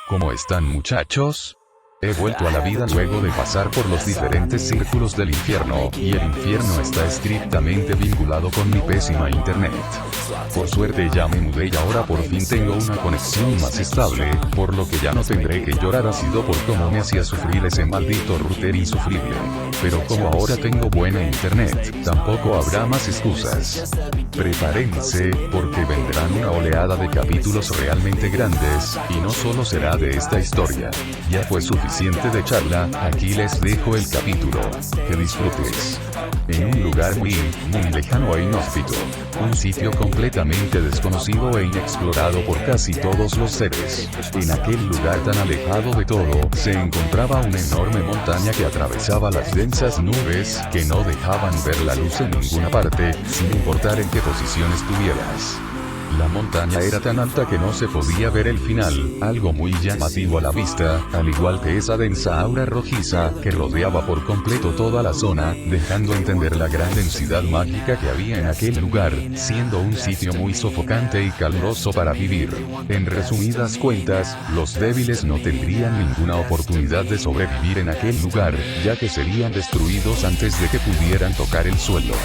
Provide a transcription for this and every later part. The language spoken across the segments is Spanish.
¿Cómo están, muchachos? He vuelto a la vida luego de pasar por los diferentes círculos del infierno, y el infierno está estrictamente vinculado con mi pésima internet. Por suerte ya me mudé y ahora por fin tengo una conexión más estable, por lo que ya no tendré que llorar ácido por cómo me hacía sufrir ese maldito router insufrible. Pero como ahora tengo buena internet, tampoco habrá más excusas. Prepárense, porque vendrán una oleada de capítulos realmente grandes, y no solo será de esta historia. Ya fue suficiente de charla, aquí les dejo el capítulo. Que disfrutes. En un lugar muy lejano e inhóspito. Un sitio completamente desconocido e inexplorado por casi todos los seres. En aquel lugar tan alejado de todo, se encontraba una enorme montaña que atravesaba las densas nubes, que no dejaban ver la luz en ninguna parte, sin importar en qué posición estuvieras. La montaña era tan alta que no se podía ver el final, algo muy llamativo a la vista, al igual que esa densa aura rojiza, que rodeaba por completo toda la zona, dejando entender la gran densidad mágica que había en aquel lugar, siendo un sitio muy sofocante y caluroso para vivir. En resumidas cuentas, los débiles no tendrían ninguna oportunidad de sobrevivir en aquel lugar, ya que serían destruidos antes de que pudieran tocar el suelo.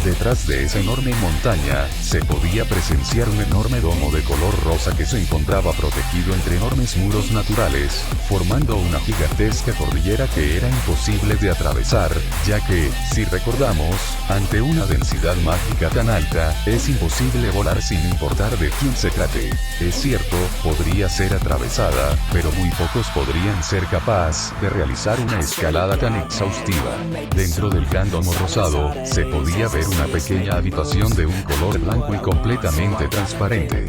Detrás de esa enorme montaña, se podía presenciar un enorme domo de color rosa que se encontraba protegido entre enormes muros naturales, formando una gigantesca cordillera que era imposible de atravesar, ya que, si recordamos, ante una densidad mágica tan alta, es imposible volar sin importar de quién se trate. Es cierto, podría ser atravesada, pero muy pocos podrían ser capaz de realizar una escalada tan exhaustiva. Dentro del gran domo rosado, se podía ver una pequeña habitación de un color blanco y completamente transparente.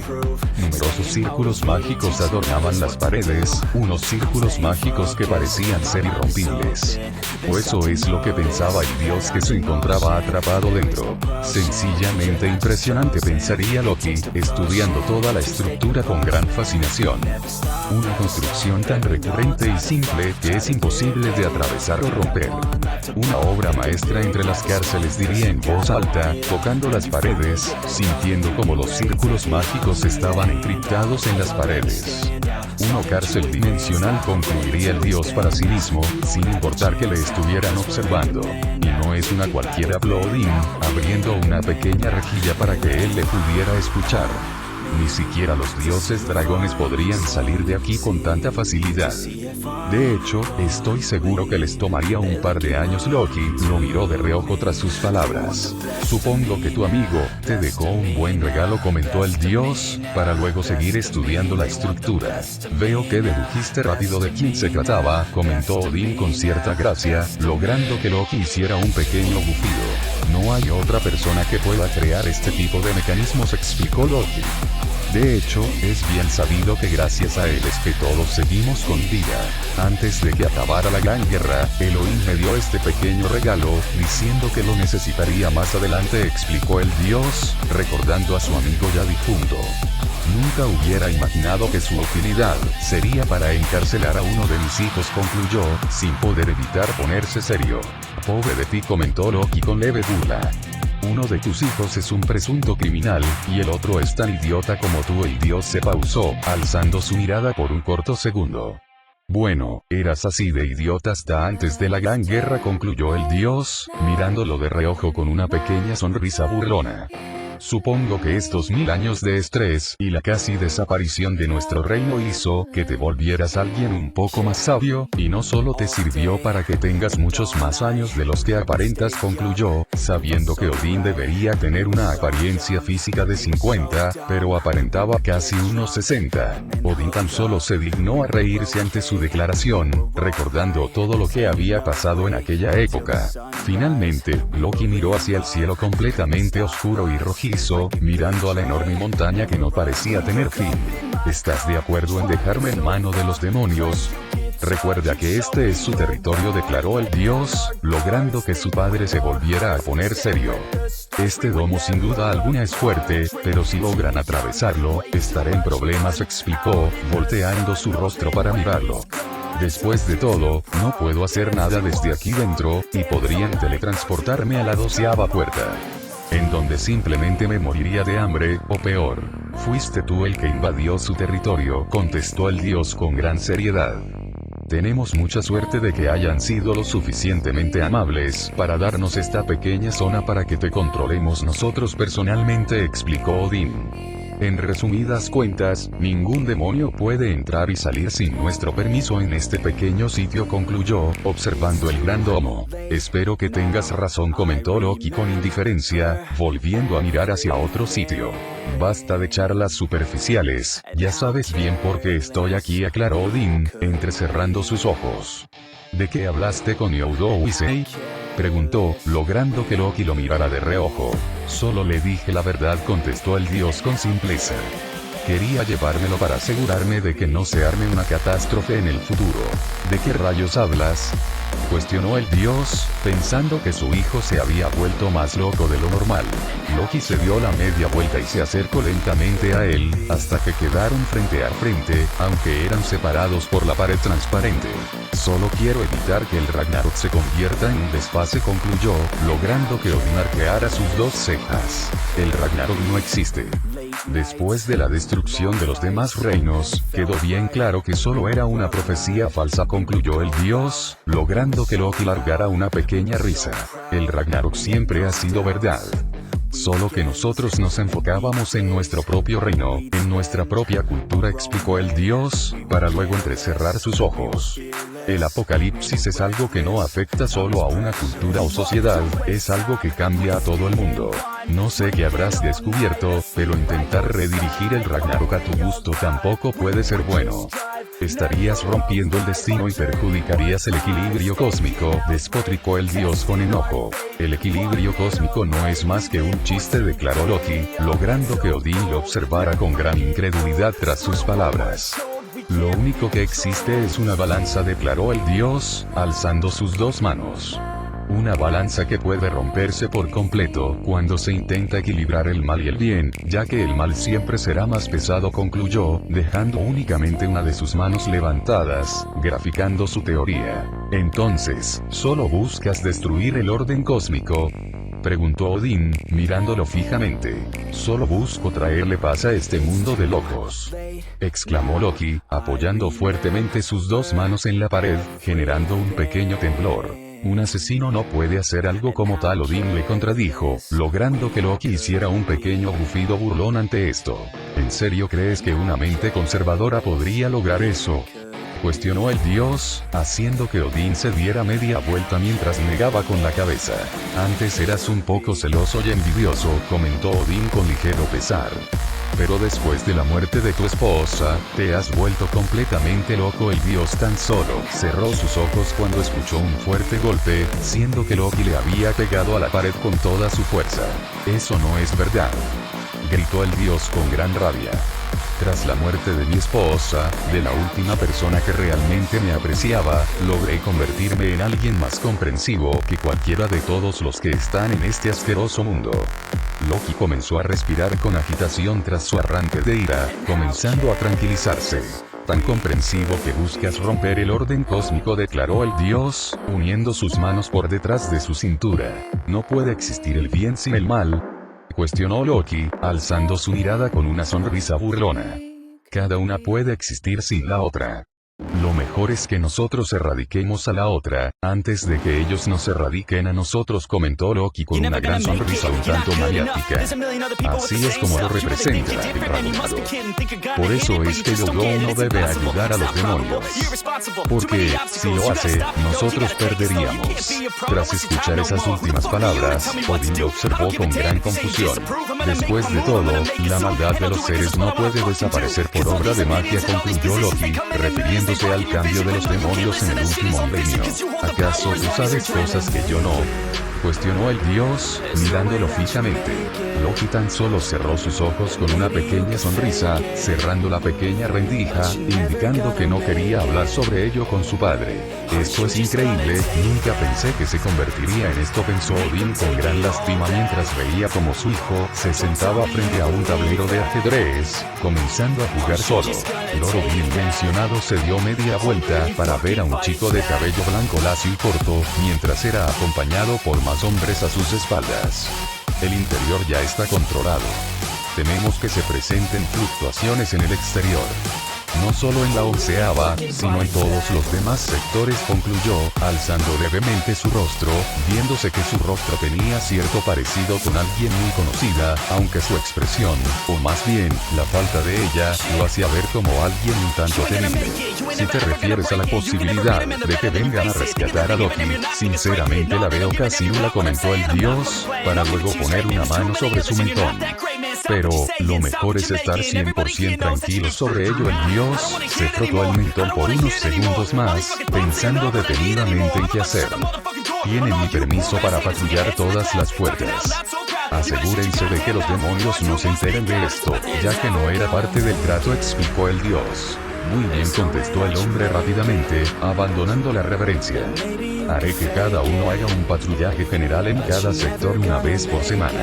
Numerosos círculos mágicos adornaban las paredes, unos círculos mágicos que parecían ser irrompibles. O eso es lo que pensaba el dios que se encontraba atrapado dentro. Sencillamente impresionante, pensaría Loki, estudiando toda la estructura con gran fascinación. Una construcción tan recurrente y simple que es imposible de atravesar o romper. Una obra maestra entre las cárceles, diría en voz alta, tocando las paredes, sintiendo como los círculos mágicos estaban encriptados en las paredes. Una cárcel dimensional, concluiría el dios para sí mismo, sin importar que le estuvieran observando. Y no es una cualquiera Bloodin, abriendo una pequeña rejilla para que él le pudiera escuchar. Ni siquiera los dioses dragones podrían salir de aquí con tanta facilidad. De hecho, estoy seguro que les tomaría un par de años. Loki lo miró de reojo tras sus palabras. Supongo que tu amigo te dejó un buen regalo, comentó el dios, para luego seguir estudiando la estructura. Veo que dedujiste rápido de quién se trataba, comentó Odín con cierta gracia, logrando que Loki hiciera un pequeño bufido. No hay otra persona que pueda crear este tipo de mecanismos, explicó Loki. De hecho, es bien sabido que gracias a él es que todos seguimos con vida. Antes de que acabara la Gran Guerra, Elohim me dio este pequeño regalo, diciendo que lo necesitaría más adelante, explicó el dios, recordando a su amigo ya difunto. Nunca hubiera imaginado que su utilidad sería para encarcelar a uno de mis hijos, concluyó, sin poder evitar ponerse serio. Pobre de ti, comentó Loki con leve burla. Uno de tus hijos es un presunto criminal, y el otro es tan idiota como tú. El dios se pausó, alzando su mirada por un corto segundo. Bueno, eras así de idiota hasta antes de la Gran Guerra, concluyó el dios, mirándolo de reojo con una pequeña sonrisa burlona. Supongo que estos 1000 años de estrés y la casi desaparición de nuestro reino hizo que te volvieras alguien un poco más sabio, y no solo te sirvió para que tengas muchos más años de los que aparentas, concluyó, sabiendo que Odín debería tener una apariencia física de 50, pero aparentaba casi unos 60. Odín tan solo se dignó a reírse ante su declaración, recordando todo lo que había pasado en aquella época. Finalmente, Loki miró hacia el cielo completamente oscuro y rojizo, mirando a la enorme montaña que no parecía tener fin. ¿Estás de acuerdo en dejarme en mano de los demonios? Recuerda que este es su territorio, declaró el dios, logrando que su padre se volviera a poner serio. Este domo sin duda alguna es fuerte, pero si logran atravesarlo, estaré en problemas, explicó, volteando su rostro para mirarlo. Después de todo, no puedo hacer nada desde aquí dentro, y podrían teletransportarme a la 12ª puerta. en donde simplemente me moriría de hambre, o peor. Fuiste tú el que invadió su territorio, contestó el dios con gran seriedad. Tenemos mucha suerte de que hayan sido lo suficientemente amables para darnos esta pequeña zona para que te controlemos nosotros personalmente, explicó Odín. En resumidas cuentas, ningún demonio puede entrar y salir sin nuestro permiso en este pequeño sitio, concluyó, observando el gran domo. Espero que tengas razón, comentó Loki con indiferencia, volviendo a mirar hacia otro sitio. Basta de charlas superficiales, ya sabes bien por qué estoy aquí, aclaró Odín, entrecerrando sus ojos. ¿De qué hablaste con Youdowisei?, preguntó, logrando que Loki lo mirara de reojo. Solo le dije la verdad, contestó el dios con simpleza. Quería llevármelo para asegurarme de que no se arme una catástrofe en el futuro. ¿De qué rayos hablas?, cuestionó el dios, pensando que su hijo se había vuelto más loco de lo normal. Loki se dio la media vuelta y se acercó lentamente a él, hasta que quedaron frente a frente, aunque eran separados por la pared transparente. Solo quiero evitar que el Ragnarok se convierta en un desfase, concluyó, logrando que Odín arqueara sus dos cejas. El Ragnarok no existe. Después de la destrucción de los demás reinos, quedó bien claro que solo era una profecía falsa, concluyó el dios, logrando que Loki largara una pequeña risa. El Ragnarok siempre ha sido verdad. Solo que nosotros nos enfocábamos en nuestro propio reino, en nuestra propia cultura, explicó el dios, para luego entrecerrar sus ojos. El apocalipsis es algo que no afecta solo a una cultura o sociedad, es algo que cambia a todo el mundo. No sé qué habrás descubierto, pero intentar redirigir el Ragnarok a tu gusto tampoco puede ser bueno. Estarías rompiendo el destino y perjudicarías el equilibrio cósmico, despotricó el dios con enojo. El equilibrio cósmico no es más que un chiste, declaró Loki, logrando que Odín lo observara con gran incredulidad tras sus palabras. Lo único que existe es una balanza, declaró el dios, alzando sus dos manos. Una balanza que puede romperse por completo cuando se intenta equilibrar el mal y el bien, ya que el mal siempre será más pesado, concluyó, dejando únicamente una de sus manos levantadas, graficando su teoría. Entonces, ¿solo buscas destruir el orden cósmico?, preguntó Odín, mirándolo fijamente. Solo busco traerle paz a este mundo de locos, exclamó Loki, apoyando fuertemente sus dos manos en la pared, generando un pequeño temblor. Un asesino no puede hacer algo como tal, Odín le contradijo, logrando que Loki hiciera un pequeño bufido burlón ante esto. ¿En serio crees que una mente conservadora podría lograr eso?, cuestionó el dios, haciendo que Odín se diera media vuelta mientras negaba con la cabeza. Antes eras un poco celoso y envidioso, comentó Odín con ligero pesar. Pero después de la muerte de tu esposa, te has vuelto completamente loco. El dios tan solo cerró sus ojos cuando escuchó un fuerte golpe, siendo que Loki le había pegado a la pared con toda su fuerza. Eso no es verdad, gritó el dios con gran rabia. Tras la muerte de mi esposa, de la última persona que realmente me apreciaba, logré convertirme en alguien más comprensivo que cualquiera de todos los que están en este asqueroso mundo. Loki comenzó a respirar con agitación tras su arranque de ira, comenzando a tranquilizarse. Tan comprensivo que buscas romper el orden cósmico, declaró el dios, uniendo sus manos por detrás de su cintura. No puede existir el bien sin el mal, cuestionó Loki, alzando su mirada con una sonrisa burlona. Cada una puede existir sin la otra. Lo mejor es que nosotros erradiquemos a la otra, antes de que ellos nos erradiquen a nosotros, comentó Loki con una gran sonrisa un tanto maniática. Así es como lo representa el Ragnarok. Por eso es que Yodo no debe ayudar a los demonios. Porque, si lo hace, nosotros perderíamos. Tras escuchar esas últimas palabras, Odín lo observó con gran confusión. Después de todo, la maldad de los seres no puede desaparecer por obra de magia, concluyó Loki, refiriéndose al cambio de los demonios en el último milenio. ¿Acaso tú sabes cosas que yo no?, cuestionó el dios, mirándolo fijamente. Loki tan solo cerró sus ojos con una pequeña sonrisa, cerrando la pequeña rendija, indicando que no quería hablar sobre ello con su padre. Esto es increíble, nunca pensé que se convertiría en esto, pensó Odín con gran lástima mientras veía como su hijo se sentaba frente a un tablero de ajedrez, comenzando a jugar solo. Loro bien mencionado se dio media vuelta para ver a un chico de cabello blanco lacio y corto, mientras era acompañado por más hombres a sus espaldas. el interior ya está controlado. Tememos que se presenten fluctuaciones en el exterior. No solo en la 11ª, sino en todos los demás sectores, concluyó, alzando levemente su rostro, viéndose que su rostro tenía cierto parecido con alguien muy conocida, aunque su expresión, o más bien, la falta de ella, lo hacía ver como alguien un tanto temible. Si te refieres a la posibilidad de que vengan a rescatar a Loki, sinceramente la veo casi nula, comentó el dios, para luego poner una mano sobre su mentón. Pero, lo mejor es estar 100% tranquilo sobre ello. El dios se frotó el mentón por unos segundos más, pensando detenidamente en qué hacer. Tienen mi permiso para patrullar todas las puertas. Asegúrense de que los demonios no se enteren de esto, ya que no era parte del trato, explicó el dios. Muy bien, contestó el hombre rápidamente, abandonando la reverencia. Haré que cada uno haga un patrullaje general en cada sector una vez por semana.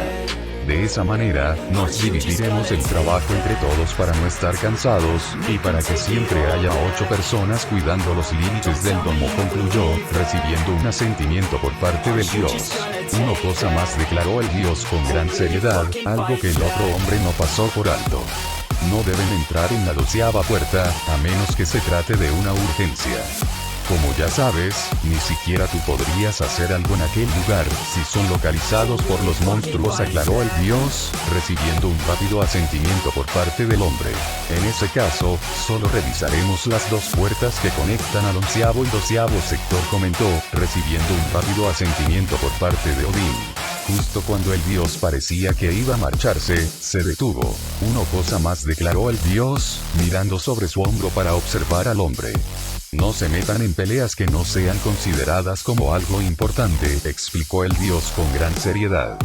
De esa manera, nos dividiremos el trabajo entre todos para no estar cansados, y para que siempre haya 8 personas cuidando los límites del domo, concluyó, recibiendo un asentimiento por parte del dios. Una cosa más, declaró el dios con gran seriedad, algo que el otro hombre no pasó por alto. No deben entrar en la 12ª puerta, a menos que se trate de una urgencia. Como ya sabes, ni siquiera tú podrías hacer algo en aquel lugar si son localizados por los monstruos, aclaró el dios, recibiendo un rápido asentimiento por parte del hombre. En ese caso, solo revisaremos las 2 puertas que conectan al 11º y 12º sector, comentó, recibiendo un rápido asentimiento por parte de Odín. Justo cuando el dios parecía que iba a marcharse, se detuvo. Una cosa más, declaró el dios, mirando sobre su hombro para observar al hombre. No se metan en peleas que no sean consideradas como algo importante, explicó el dios con gran seriedad.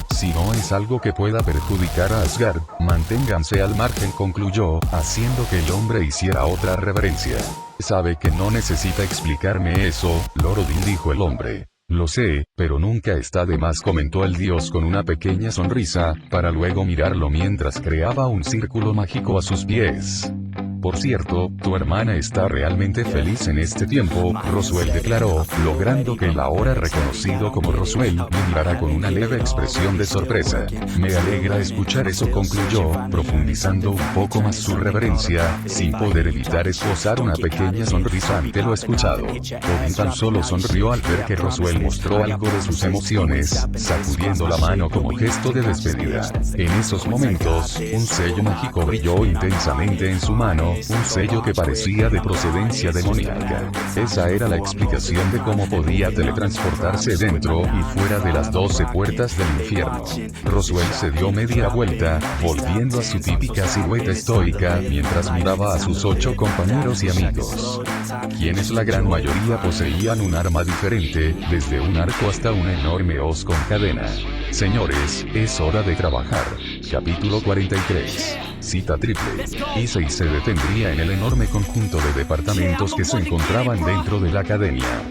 Si no es algo que pueda perjudicar a Asgard, manténganse al margen, concluyó, haciendo que el hombre hiciera otra reverencia. Sabe que no necesita explicarme eso, Lord Odin, dijo el hombre. Lo sé, pero nunca está de más, comentó el dios con una pequeña sonrisa, para luego mirarlo mientras creaba un círculo mágico a sus pies. Por cierto, tu hermana está realmente feliz en este tiempo, Roswell declaró, logrando que el ahora reconocido como Roswell me mirara con una leve expresión de sorpresa. Me alegra escuchar eso, concluyó, profundizando un poco más su reverencia, sin poder evitar esbozar una pequeña sonrisa ante lo escuchado. Odin tan solo sonrió al ver que Roswell mostró algo de sus emociones, sacudiendo la mano como gesto de despedida. En esos momentos, un sello mágico brilló intensamente en su mano, un sello que parecía de procedencia demoníaca. Esa era la explicación de cómo podía teletransportarse dentro y fuera de las 12 puertas del infierno. Roswell se dio media vuelta, volviendo a su típica silueta estoica, mientras miraba a sus 8 compañeros y amigos, quienes la gran mayoría poseían un arma diferente, desde un arco hasta una enorme hoz con cadena. Señores, es hora de trabajar. Capítulo 43. Cita triple. Issei se detendría en el enorme conjunto de departamentos que se encontraban dentro de la academia.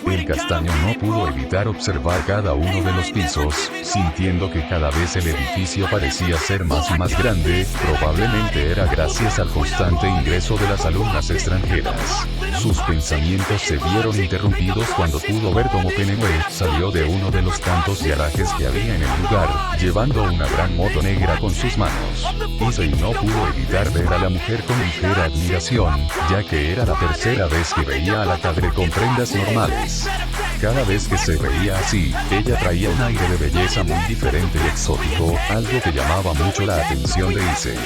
El castaño no pudo evitar observar cada uno de los pisos, sintiendo que cada vez el edificio parecía ser más y más grande. Probablemente era gracias al constante ingreso de las alumnas extranjeras. Sus pensamientos se vieron interrumpidos cuando pudo ver cómo Penguin salió de uno de los tantos garajes que había en el lugar, llevando una gran moto negra con sus manos. Issei no pudo evitar ver a la mujer con ligera admiración, ya que era la tercera vez que veía a la cadre con prendas normales. Cada vez que se veía así, ella traía un aire de belleza muy diferente y exótico, algo que llamaba mucho la atención de Issei.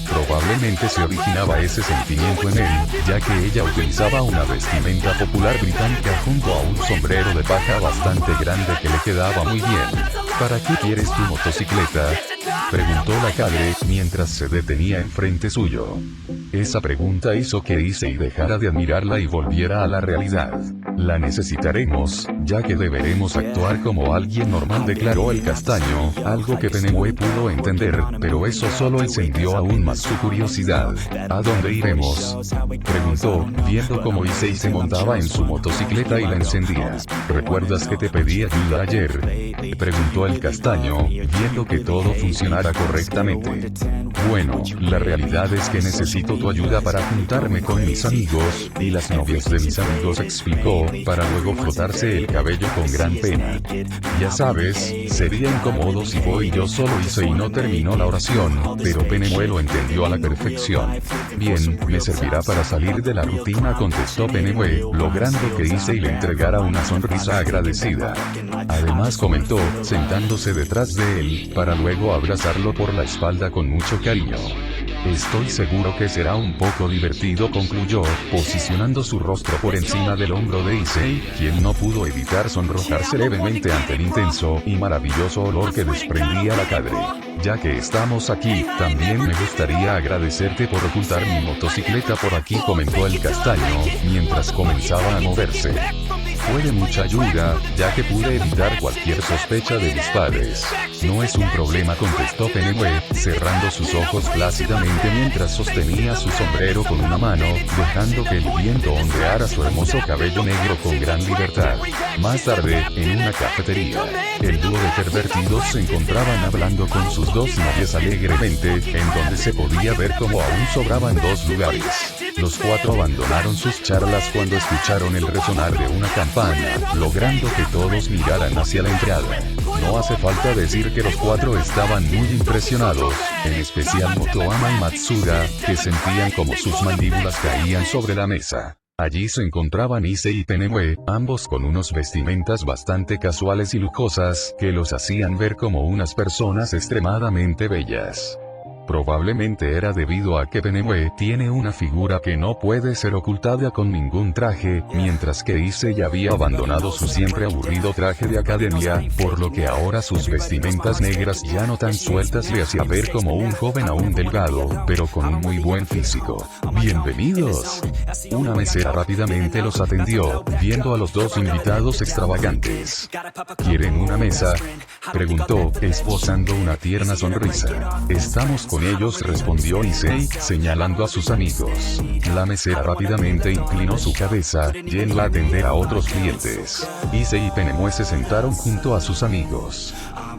Probablemente se originaba ese sentimiento en él, ya que ella utilizaba una vestimenta popular británica junto a un sombrero de paja bastante grande que le quedaba muy bien. ¿Para qué quieres tu motocicleta?, preguntó la cadre, mientras se detenía enfrente suyo. Esa pregunta hizo que Issei dejara de admirarla y volviera a la realidad. La necesitaremos, ya que deberemos actuar como alguien normal, declaró el castaño, algo que Penguin pudo entender, pero eso solo encendió aún más su curiosidad. ¿A dónde iremos?, preguntó, viendo cómo Issei se montaba en su motocicleta y la encendía. ¿Recuerdas que te pedí ayuda ayer?, preguntó el castaño, viendo que todo funcionara correctamente. Bueno, la realidad es que necesito tu ayuda para juntarme con mis amigos, y las novias de mis amigos, explicó, para luego frotarse el cabello con gran pena. Ya sabes, sería incómodo si voy yo solo, hice y no terminó la oración, pero Penemue lo entendió a la perfección. Bien, me servirá para salir de la rutina, contestó Penemue, logrando que Issei le entregara una sonrisa agradecida. Además comentó, sentándose detrás de él, para luego abrazarlo por la espalda con mucho cariño. Estoy seguro que será un poco divertido, concluyó, posicionando su rostro por encima del hombro de Issei, quien no pudo evitar sonrojarse levemente ante el intenso y maravilloso olor que desprendía la cadre. Ya que estamos aquí, también me gustaría agradecerte por ocultar mi motocicleta por aquí, comentó el castaño, mientras comenzaba a moverse. Fue de mucha ayuda, ya que pude evitar cualquier sospecha de mis padres. No es un problema, contestó Penemue, cerrando sus ojos plácidamente mientras sostenía su sombrero con una mano, dejando que el viento ondeara su hermoso cabello negro con gran libertad. Más tarde, en una cafetería, el dúo de pervertidos se encontraban hablando con sus dos novias alegremente, en donde se podía ver como aún sobraban dos lugares. Los cuatro abandonaron sus charlas cuando escucharon el resonar de una campana, logrando que todos miraran hacia la entrada. No hace falta decir que los cuatro estaban muy impresionados, en especial Motoama y Matsuda, que sentían como sus mandíbulas caían sobre la mesa. Allí se encontraban Issei y Penemue, ambos con unos vestimentas bastante casuales y lujosas, que los hacían ver como unas personas extremadamente bellas. Probablemente era debido a que Penemue tiene una figura que no puede ser ocultada con ningún traje, mientras que Issei había abandonado su siempre aburrido traje de academia, por lo que ahora sus vestimentas negras ya no tan sueltas le hacían ver como un joven aún delgado, pero con un muy buen físico. ¡Bienvenidos! Una mesera rápidamente los atendió, viendo a los dos invitados extravagantes. ¿Quieren una mesa?, preguntó, esbozando una tierna sonrisa. Estamos con ellos, respondió Issei, señalando a sus amigos. La mesera rápidamente inclinó su cabeza, yendo a atender a otros clientes. Issei y Penemue se sentaron junto a sus amigos.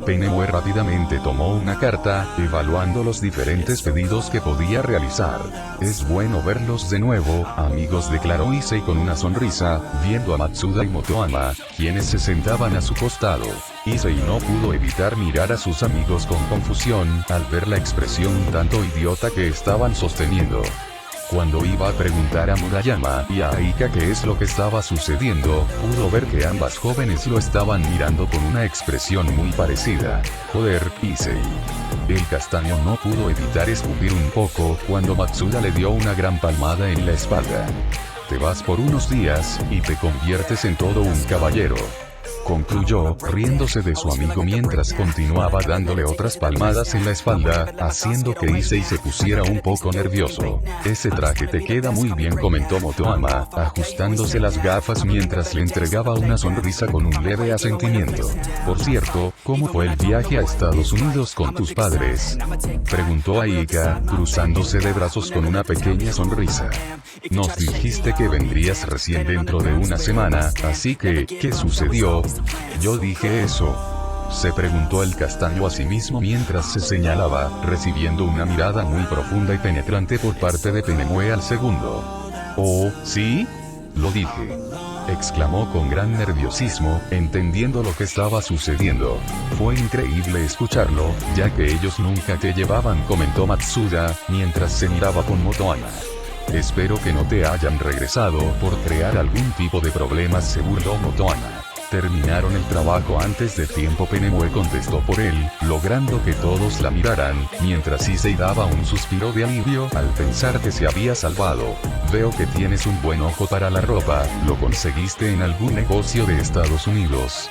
Penemue rápidamente tomó una carta, evaluando los diferentes pedidos que podía realizar. Es bueno verlos de nuevo, amigos, declaró Issei con una sonrisa, viendo a Matsuda y Motoama, quienes se sentaban a su costado. Issei no pudo evitar mirar a sus amigos con confusión, al ver la expresión un tanto idiota que estaban sosteniendo. Cuando iba a preguntar a Murayama y a Aika qué es lo que estaba sucediendo, pudo ver que ambas jóvenes lo estaban mirando con una expresión muy parecida. Joder, Issei. El castaño no pudo evitar escupir un poco cuando Matsuda le dio una gran palmada en la espalda. Te vas por unos días, y te conviertes en todo un caballero, concluyó, riéndose de su amigo mientras continuaba dándole otras palmadas en la espalda, haciendo que Issei se pusiera un poco nervioso. Ese traje te queda muy bien, comentó Motoama, ajustándose las gafas mientras le entregaba una sonrisa con un leve asentimiento. Por cierto, ¿cómo fue el viaje a Estados Unidos con tus padres?, preguntó Aika, cruzándose de brazos con una pequeña sonrisa. Nos dijiste que vendrías recién dentro de una semana, así que, ¿qué sucedió? Yo dije eso, se preguntó el castaño a sí mismo mientras se señalaba, recibiendo una mirada muy profunda y penetrante por parte de Penemue al segundo. Oh, ¿sí? Lo dije, exclamó con gran nerviosismo, entendiendo lo que estaba sucediendo. Fue increíble escucharlo, ya que ellos nunca te llevaban, comentó Matsuda, mientras se miraba con Motoama. Espero que no te hayan regresado por crear algún tipo de problemas, se burló Motoama. Terminaron el trabajo antes de tiempo, Penemue contestó por él, logrando que todos la miraran, mientras Issei daba un suspiro de alivio al pensar que se había salvado. Veo que tienes un buen ojo para la ropa, ¿lo conseguiste en algún negocio de Estados Unidos?,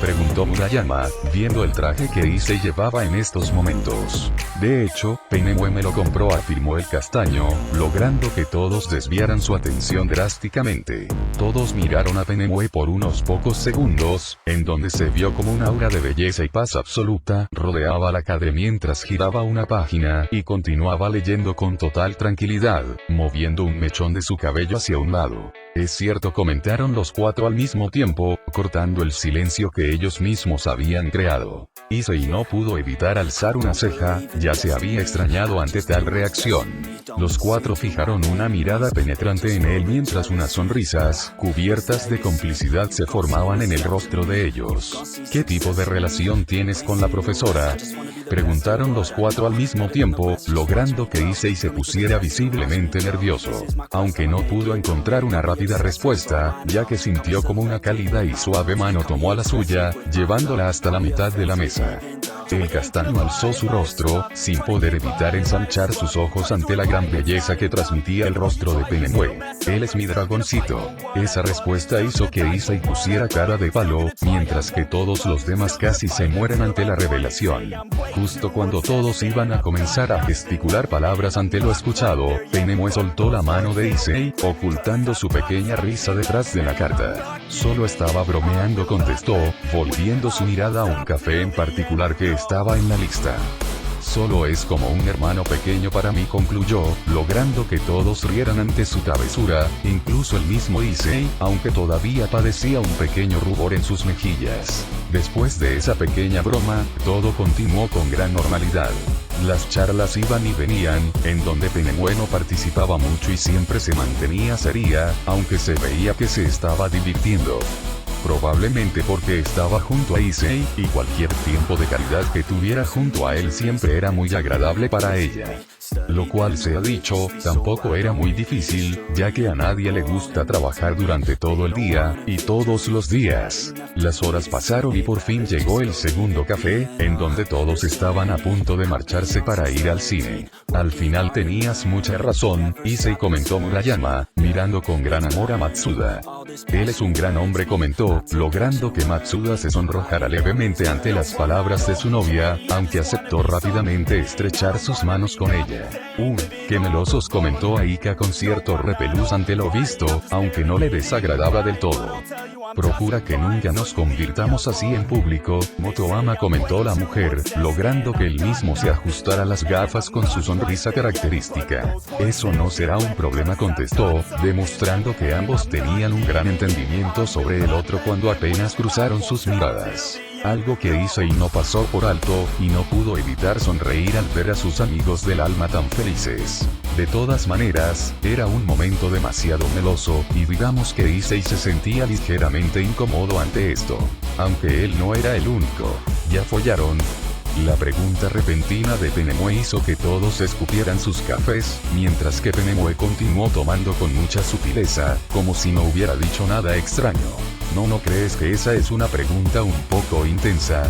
preguntó Murayama, viendo el traje que Issei llevaba en estos momentos. De hecho, Penemue me lo compró, afirmó el castaño, logrando que todos desviaran su atención drásticamente. Todos miraron a Penemue por unos pocos segundos, en donde se vio como un aura de belleza y paz absoluta rodeaba la cadera mientras giraba una página y continuaba leyendo con total tranquilidad, moviendo un mechón de su cabello hacia un lado. Es cierto, comentaron los cuatro al mismo tiempo, cortando el silencio que ellos mismos habían creado. Issei no pudo evitar alzar una ceja, ya se había extrañado ante tal reacción. Los cuatro fijaron una mirada penetrante en él mientras unas sonrisas, cubiertas de complicidad, se formaban en el rostro de ellos. ¿Qué tipo de relación tienes con la profesora?, preguntaron los cuatro al mismo tiempo, logrando que Issei se pusiera visiblemente nervioso. Aunque no pudo encontrar una rápida respuesta, ya que sintió como una cálida y suave mano tomó a la suya, llevándola hasta la mitad de la mesa. El castaño alzó su rostro, sin poder evitar ensanchar sus ojos ante la gran belleza que transmitía el rostro de Penemue. Él es mi dragoncito. Esa respuesta hizo que Issei pusiera cara de palo, mientras que todos los demás casi se mueren ante la revelación. Justo cuando todos iban a comenzar a gesticular palabras ante lo escuchado, Penemue soltó la mano de Issei, ocultando su pequeña risa detrás de la carta. Solo estaba bromeando, contestó, volviendo su mirada a un café en particular que estaba en la lista. Solo es como un hermano pequeño para mí, concluyó, logrando que todos rieran ante su travesura, incluso el mismo Issei, aunque todavía padecía un pequeño rubor en sus mejillas. Después de esa pequeña broma, todo continuó con gran normalidad. Las charlas iban y venían, en donde Penemue no participaba mucho y siempre se mantenía seria, aunque se veía que se estaba divirtiendo. Probablemente porque estaba junto a Issei, y cualquier tiempo de calidad que tuviera junto a él siempre era muy agradable para ella. Lo cual, se ha dicho, tampoco era muy difícil, ya que a nadie le gusta trabajar durante todo el día, y todos los días. Las horas pasaron y por fin llegó el segundo café, en donde todos estaban a punto de marcharse para ir al cine. Al final tenías mucha razón, Issei, comentó Murayama, mirando con gran amor a Matsuda. Él es un gran hombre, comentó, logrando que Matsuda se sonrojara levemente ante las palabras de su novia, aunque aceptó rápidamente estrechar sus manos con ella. Qué melosos, comentó Aika con cierto repelús ante lo visto, aunque no le desagradaba del todo. Procura que nunca nos convirtamos así en público, Motoama, comentó la mujer, logrando que él mismo se ajustara las gafas con su sonrisa característica. Eso no será un problema, contestó, demostrando que ambos tenían un gran entendimiento sobre el otro cuando apenas cruzaron sus miradas. Algo que Issei no pasó por alto, y no pudo evitar sonreír al ver a sus amigos del alma tan felices. De todas maneras, era un momento demasiado meloso, y digamos que Issei se sentía ligeramente incómodo ante esto. Aunque él no era el único. ¿Ya follaron? La pregunta repentina de Penemue hizo que todos escupieran sus cafés, mientras que Penemue continuó tomando con mucha sutileza, como si no hubiera dicho nada extraño. ¿No crees que esa es una pregunta un poco intensa?,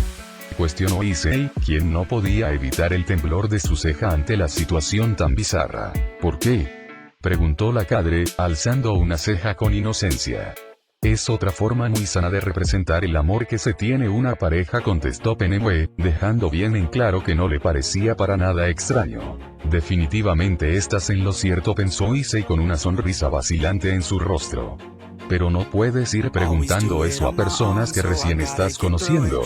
cuestionó Issei, quien no podía evitar el temblor de su ceja ante la situación tan bizarra. ¿Por qué?, preguntó la cadre, alzando una ceja con inocencia. Es otra forma muy sana de representar el amor que se tiene una pareja, contestó Penemue, dejando bien en claro que no le parecía para nada extraño. Definitivamente estás en lo cierto, pensó Issei con una sonrisa vacilante en su rostro. Pero no puedes ir preguntando eso a personas que recién estás conociendo.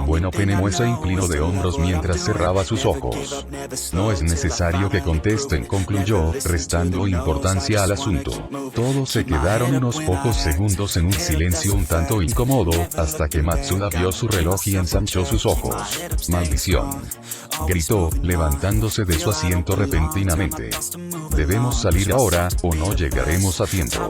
Bueno, Penemue se inclinó de hombros mientras cerraba sus ojos. No es necesario que contesten, concluyó, restando importancia al asunto. Todos se quedaron unos pocos segundos en un silencio un tanto incómodo, hasta que Matsuda vio su reloj y ensanchó sus ojos. ¡Maldición!, gritó, levantándose de su asiento repentinamente. Debemos salir ahora, o no llegaremos a tiempo,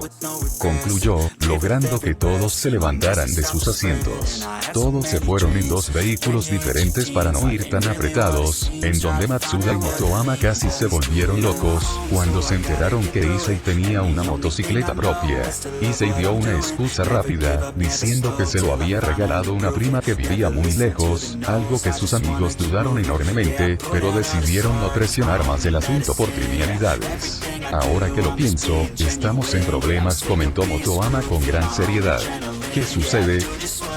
concluyó, logrando que todos se levantaran de sus asientos. Todos se fueron en dos vehículos diferentes para no ir tan apretados, en donde Matsuda y Motoama casi se volvieron locos, cuando se enteraron que Issei tenía una motocicleta propia. Issei dio una excusa rápida, diciendo que se lo había regalado una prima que vivía muy lejos, algo que sus amigos dudaron enormemente, pero decidieron no presionar más el asunto por trivialidades. Ahora que lo pienso, estamos en problemas, comentó Motoama con gran seriedad. ¿Qué sucede?,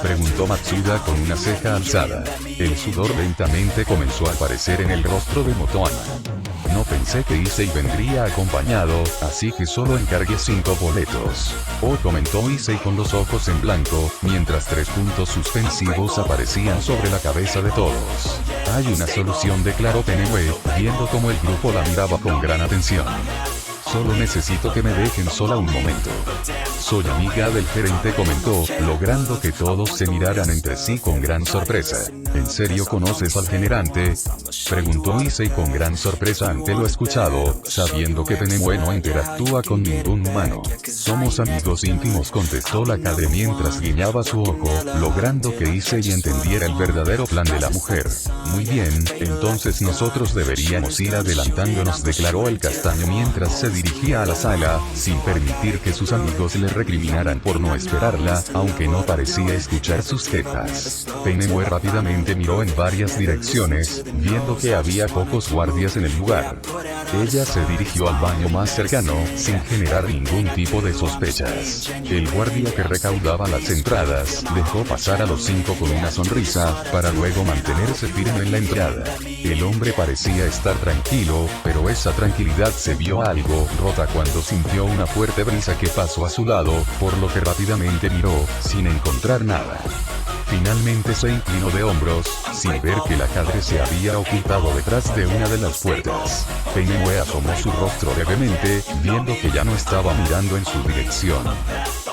preguntó Matsuda con una ceja alzada. El sudor lentamente comenzó a aparecer en el rostro de Motoama. No pensé que Issei vendría acompañado, así que solo encargué 5 boletos. Comentó Issei con los ojos en blanco, mientras 3 puntos suspensivos aparecían sobre la cabeza de todos. Hay una solución, declaró Penemue, viendo como el grupo la miraba con gran atención. Solo necesito que me dejen sola un momento. Soy amiga del gerente, comentó, logrando que todos se miraran entre sí con gran sorpresa. ¿En serio conoces al generante?, preguntó Issei con gran sorpresa ante lo escuchado, sabiendo que Penemue no interactúa con ningún humano. Somos amigos íntimos, contestó la cadre mientras guiñaba su ojo, logrando que Issei entendiera el verdadero plan de la mujer. Muy bien, entonces nosotros deberíamos ir adelantándonos, declaró el castaño mientras se dirigía a la sala, sin permitir que sus amigos le recriminaran por no esperarla, aunque no parecía escuchar sus quejas. Penemue rápidamente miró en varias direcciones, viendo que había pocos guardias en el lugar. Ella se dirigió al baño más cercano, sin generar ningún tipo de sospechas. El guardia que recaudaba las entradas, dejó pasar a los 5 con una sonrisa, para luego mantenerse firme en la entrada. El hombre parecía estar tranquilo, pero esa tranquilidad se vio algo rota cuando sintió una fuerte brisa que pasó a su lado, por lo que rápidamente miró, sin encontrar nada. Finalmente se inclinó de hombros, sin ver que la cadre se había ocultado detrás de una de las puertas. Penemue asomó su rostro levemente, viendo que ya no estaba mirando en su dirección.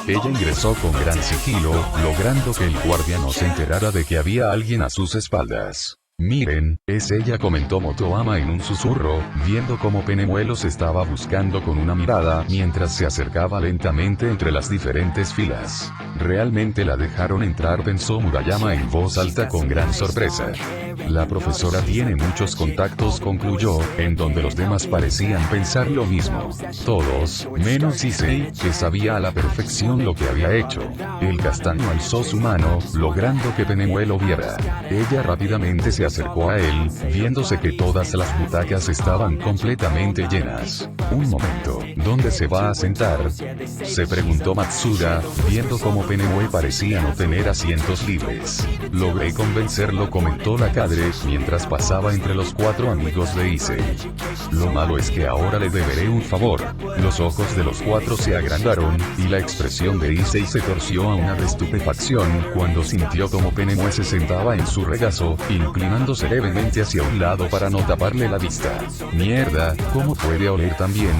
Ella ingresó con gran sigilo, logrando que el guardia no se enterara de que había alguien a sus espaldas. Miren, es ella, comentó Motoama en un susurro, viendo cómo Penemue los estaba buscando con una mirada mientras se acercaba lentamente entre las diferentes filas. Realmente la dejaron entrar, pensó Murayama en voz alta con gran sorpresa. La profesora tiene muchos contactos, concluyó, en donde los demás parecían pensar lo mismo. Todos, menos Issei, que sabía a la perfección lo que había hecho. El castaño alzó su mano, logrando que Penemue lo viera. Ella rápidamente se acercó a él, viéndose que todas las butacas estaban completamente llenas. Un momento, ¿dónde se va a sentar?, se preguntó Matsuda, viendo cómo Penemue parecía no tener asientos libres. Logré convencerlo, comentó la cadre, mientras pasaba entre los 4 amigos de Issei. Lo malo es que ahora le deberé un favor. Los ojos de los 4 se agrandaron, y la expresión de Issei se torció a una de estupefacción, cuando sintió como Penemue se sentaba en su regazo, inclinándose levemente hacia un lado para no taparle la vista. Mierda, ¿cómo puede oler tan bien?,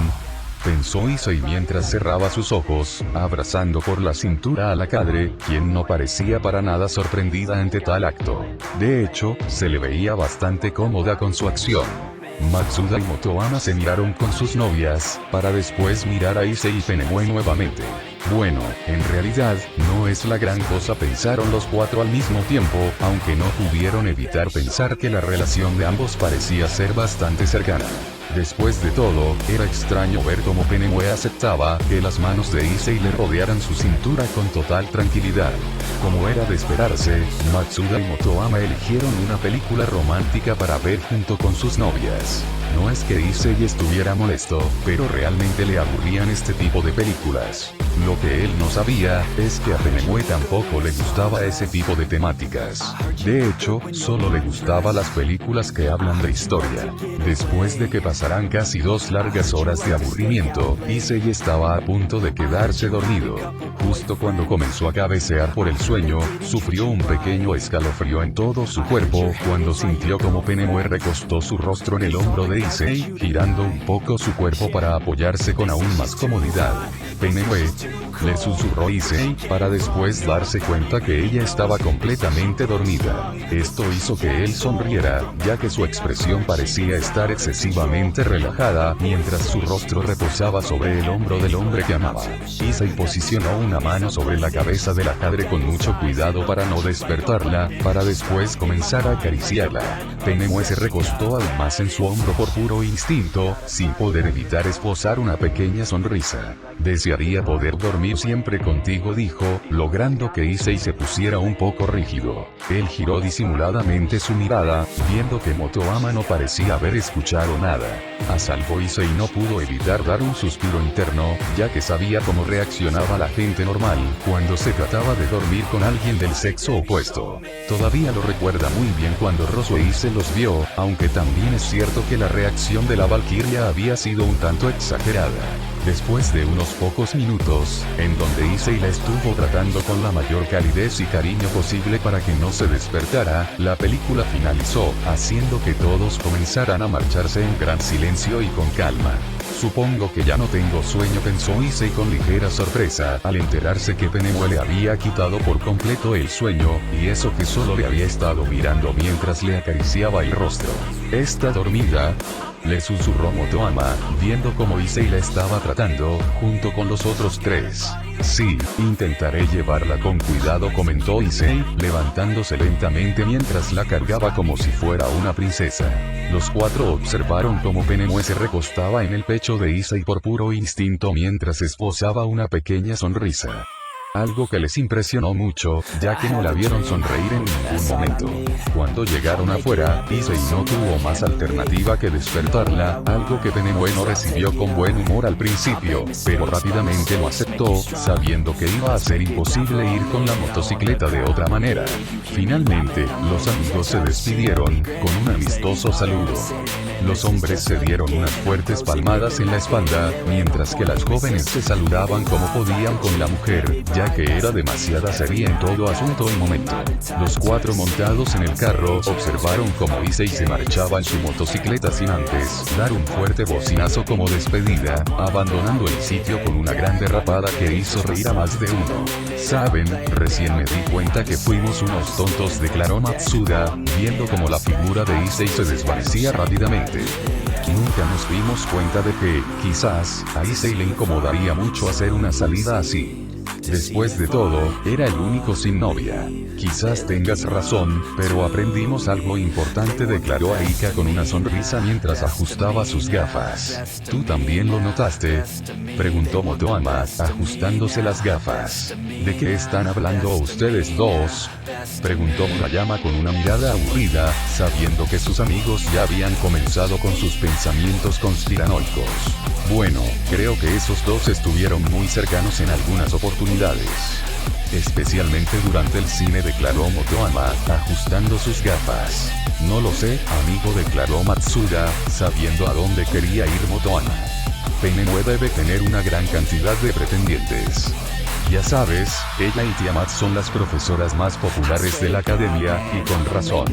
pensó Issei mientras cerraba sus ojos, abrazando por la cintura a la cadre, quien no parecía para nada sorprendida ante tal acto. De hecho, se le veía bastante cómoda con su acción. Matsuda y Motoama se miraron con sus novias, para después mirar a Issei y Penemue nuevamente. Bueno, en realidad, no es la gran cosa, pensaron los 4 al mismo tiempo, aunque no pudieron evitar pensar que la relación de ambos parecía ser bastante cercana. Después de todo, era extraño ver cómo Penemue aceptaba que las manos de Issei le rodearan su cintura con total tranquilidad. Como era de esperarse, Matsuda y Motoama eligieron una película romántica para ver junto con sus novias. No es que Issei estuviera molesto, pero realmente le aburrían este tipo de películas. Lo que él no sabía, es que a Penemue tampoco le gustaba ese tipo de temáticas. De hecho, solo le gustaba las películas que hablan de historia. Después de que pasaran casi 2 largas horas de aburrimiento, Issei estaba a punto de quedarse dormido. Justo cuando comenzó a cabecear por el sueño, sufrió un pequeño escalofrío en todo su cuerpo, cuando sintió como Penemue recostó su rostro en el hombro de Issei, girando un poco su cuerpo para apoyarse con aún más comodidad. Penemue, le susurró Issei, para después darse cuenta que ella estaba completamente dormida. Esto hizo que él sonriera, ya que su expresión parecía estar excesivamente relajada, mientras su rostro reposaba sobre el hombro del hombre que amaba. Issei posicionó una mano sobre la cabeza de la cadre con mucho cuidado para no despertarla, para después comenzar a acariciarla. Penemue se recostó aún más en su hombro por puro instinto, sin poder evitar esbozar una pequeña sonrisa. Desearía poder dormir siempre contigo, dijo, logrando que Issei se pusiera un poco rígido. Él giró disimuladamente su mirada, viendo que Motoama no parecía haber escuchado nada. A salvo, Issei no pudo evitar dar un suspiro interno, ya que sabía cómo reaccionaba la gente normal cuando se trataba de dormir con alguien del sexo opuesto. Todavía lo recuerda muy bien cuando Roswell se los vio, aunque también es cierto que la reacción de la Valquiria había sido un tanto exagerada. Después de unos pocos minutos, en donde Issei la estuvo tratando con la mayor calidez y cariño posible para que no se despertara, la película finalizó, haciendo que todos comenzaran a marcharse en gran silencio y con calma. Supongo que ya no tengo sueño, pensó Issei con ligera sorpresa, al enterarse que Penemue le había quitado por completo el sueño, y eso que solo le había estado mirando mientras le acariciaba el rostro. ¿Está dormida?, le susurró Motoama, viendo cómo Issei la estaba tratando, junto con los otros tres. Sí, intentaré llevarla con cuidado, comentó Issei, levantándose lentamente mientras la cargaba como si fuera una princesa. Los cuatro observaron cómo Penemue se recostaba en el pecho de Issei por puro instinto mientras esbozaba una pequeña sonrisa. Algo que les impresionó mucho, ya que no la vieron sonreír en ningún momento. Cuando llegaron afuera, Issei no tuvo más alternativa que despertarla, algo que Penemue no recibió con buen humor al principio, pero rápidamente lo aceptó, sabiendo que iba a ser imposible ir con la motocicleta de otra manera. Finalmente, los amigos se despidieron, con un amistoso saludo. Los hombres se dieron unas fuertes palmadas en la espalda, mientras que las jóvenes se saludaban como podían con la mujer, ya que era demasiada seria en todo asunto y momento. Los cuatro montados en el carro observaron cómo Issei se marchaba en su motocicleta sin antes dar un fuerte bocinazo como despedida, abandonando el sitio con una gran derrapada que hizo reír a más de uno. Saben, recién me di cuenta que fuimos unos tontos, declaró Matsuda, viendo como la figura de Issei se desvanecía rápidamente. Nunca nos dimos cuenta de que, quizás, a Issei le incomodaría mucho hacer una salida así. Después de todo, era el único sin novia. Quizás tengas razón, pero aprendimos algo importante, declaró Aika con una sonrisa mientras ajustaba sus gafas. ¿Tú también lo notaste?, preguntó Motoama, ajustándose las gafas. ¿De qué están hablando ustedes dos?, preguntó Murayama con una mirada aburrida, sabiendo que sus amigos ya habían comenzado con sus pensamientos conspiranoicos. Bueno, creo que esos dos estuvieron muy cercanos en algunas oportunidades. Especialmente durante el cine, declaró Motoama, ajustando sus gafas. No lo sé, amigo, declaró Matsuda, sabiendo a dónde quería ir Motoama. Penemue debe tener una gran cantidad de pretendientes. Ya sabes, ella y Tiamat son las profesoras más populares de la academia, y con razón.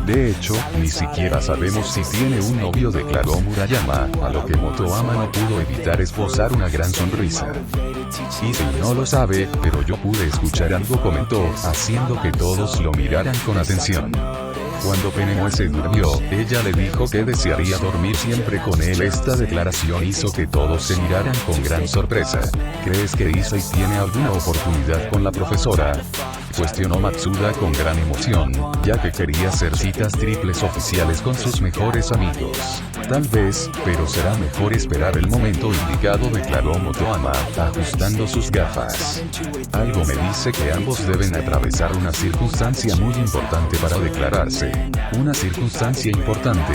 De hecho, ni siquiera sabemos si tiene un novio, declaró Murayama, a lo que Motoama no pudo evitar esbozar una gran sonrisa. Issei no lo sabe, pero yo pude escuchar algo, comentó, haciendo que todos lo miraran con atención. Cuando Penemue se durmió, ella le dijo que desearía dormir siempre con él. Esta declaración hizo que todos se miraran con gran sorpresa. ¿Crees que Issei tiene alguna oportunidad con la profesora?, cuestionó Matsuda con gran emoción, ya que quería hacer citas triples oficiales con sus mejores amigos. Tal vez, pero será mejor esperar el momento indicado, declaró Motoama, ajustando sus gafas. Algo me dice que ambos deben atravesar una circunstancia muy importante para declararse. ¿Una circunstancia importante?,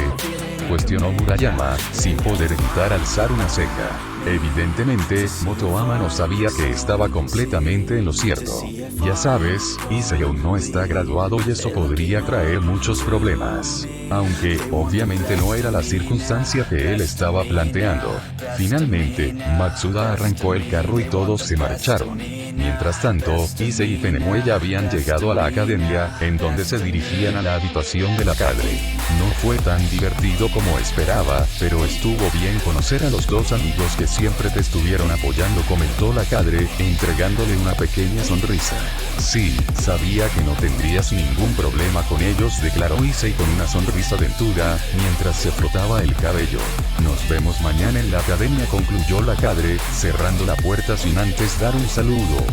cuestionó Murayama, sin poder evitar alzar una ceja. Evidentemente, Motoama no sabía que estaba completamente en lo cierto. Ya sabes, Issei aún no está graduado y eso podría traer muchos problemas. Aunque, obviamente no era la circunstancia que él estaba planteando. Finalmente, Matsuda arrancó el carro y todos se marcharon. Mientras tanto, Issei y Penemue ya habían llegado a la academia, en donde se dirigían a la habitación de la cadre. No fue tan divertido como esperaba, pero estuvo bien conocer a los dos amigos que siempre te estuvieron apoyando, comentó la cadre, entregándole una pequeña sonrisa. Sí, sabía que no tendrías ningún problema con ellos, declaró Issei con una sonrisa dentuda, mientras se frotaba el cabello. Nos vemos mañana en la academia, concluyó la cadre, cerrando la puerta sin antes dar un saludo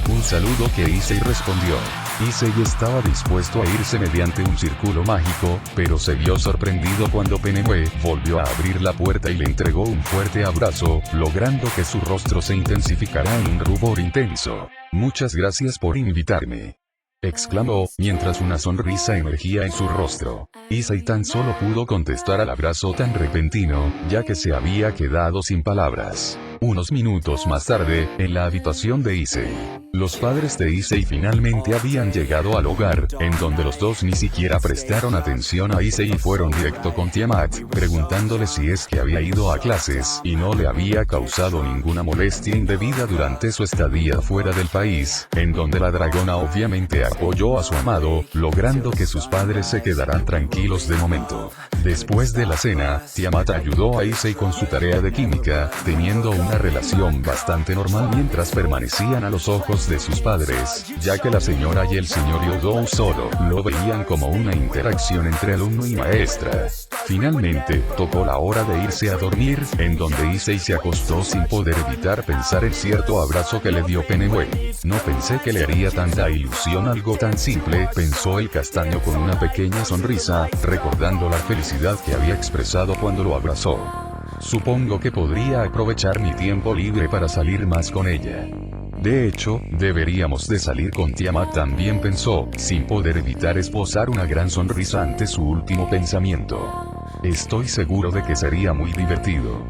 que Issei respondió. Issei estaba dispuesto a irse mediante un círculo mágico, pero se vio sorprendido cuando Penemue volvió a abrir la puerta y le entregó un fuerte abrazo, logrando que su rostro se intensificara en un rubor intenso. Muchas gracias por invitarme, exclamó, mientras una sonrisa emergía en su rostro. Issei tan solo pudo contestar al abrazo tan repentino, ya que se había quedado sin palabras. Unos minutos más tarde, en la habitación de Issei, los padres de Issei finalmente habían llegado al hogar, en donde los dos ni siquiera prestaron atención a Issei y fueron directo con Tiamat, preguntándole si es que había ido a clases y no le había causado ninguna molestia indebida durante su estadía fuera del país, en donde la dragona obviamente apoyó a su amado, logrando que sus padres se quedaran tranquilos de momento. Después de la cena, Tiamat ayudó a Issei con su tarea de química, teniendo una relación bastante normal mientras permanecían a los ojos de sus padres, ya que la señora y el señor Yodou solo lo veían como una interacción entre alumno y maestra. Finalmente, tocó la hora de irse a dormir, en donde Issei se acostó sin poder evitar pensar en cierto abrazo que le dio Peneway. No pensé que le haría tanta ilusión algo tan simple, pensó el castaño con una pequeña sonrisa, recordando la felicidad que había expresado cuando lo abrazó. Supongo que podría aprovechar mi tiempo libre para salir más con ella. De hecho, deberíamos de salir con Tiamat, también pensó, sin poder evitar esbozar una gran sonrisa ante su último pensamiento. Estoy seguro de que sería muy divertido.